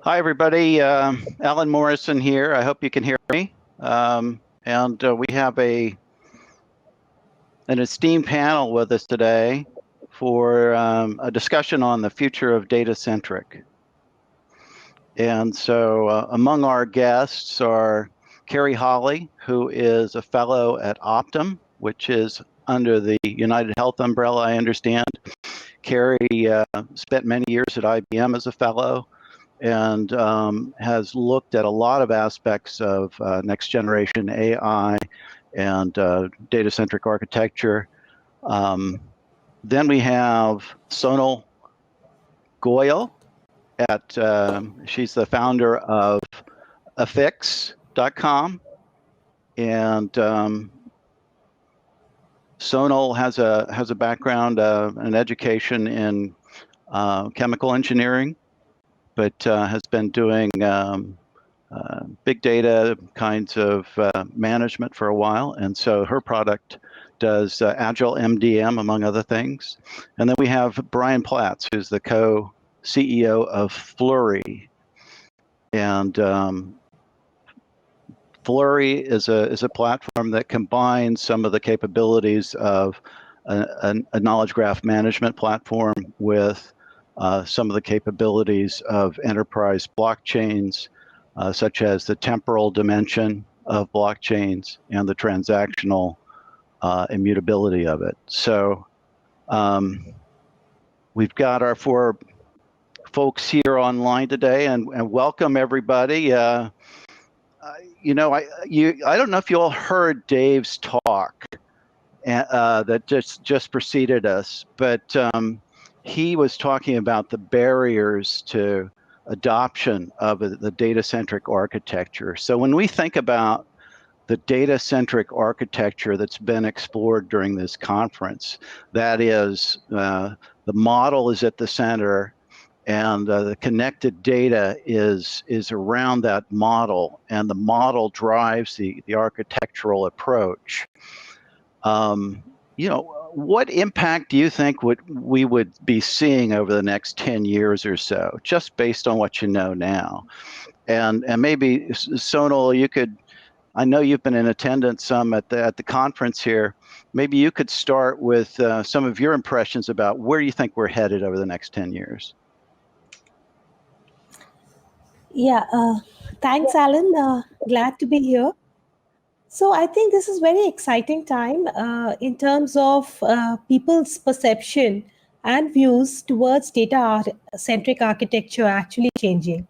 Hi, everybody. Alan Morrison here. I hope you can hear me. We have an esteemed panel with us today for a discussion on the future of data-centric. And so among our guests are Carrie Holly, who is a fellow at Optum, which is under the United Health umbrella, I understand. Carrie spent many years at IBM as a fellow and has looked at a lot of aspects of next generation AI and data-centric architecture. Then we have Sonal Goyal she's the founder of affix.com, and Sonal has a background, an education in chemical engineering, but has been doing big data kinds of management for a while. And so her product does Agile MDM, among other things. And then we have Brian Platts, who's the co-CEO of Flurry. And Flurry is a platform that combines some of the capabilities of a knowledge graph management platform with some of the capabilities of enterprise blockchains, such as the temporal dimension of blockchains and the transactional immutability of it. So we've got our four folks here online today, and welcome everybody. I don't know if you all heard Dave's talk that just preceded us, but he was talking about the barriers to adoption of the data-centric architecture. So when we think about the data-centric architecture that's been explored during this conference, that is, the model is at the center, and the connected data is around that model, and the model drives the architectural approach. What impact do you think we would be seeing over the next 10 years or so, just based on what you know now? And maybe, Sonal, you could, I know you've been in attendance some at the conference here. Maybe you could start with some of your impressions about where you think we're headed over the next 10 years. Yeah, thanks, Alan. Glad to be here. So I think this is very exciting time in terms of people's perception and views towards data-centric architecture actually changing.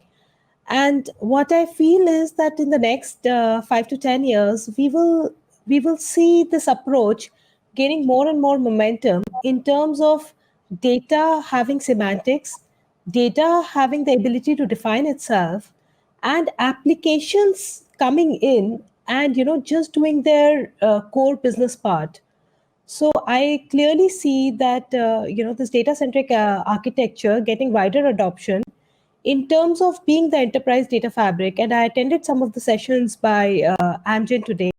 And what I feel is that in the next 5 to 10 years, we will see this approach gaining more and more momentum in terms of data having semantics, data having the ability to define itself, and applications coming in and just doing their core business part. So I clearly see that this data-centric architecture getting wider adoption in terms of being the enterprise data fabric. And I attended some of the sessions by Amgen today.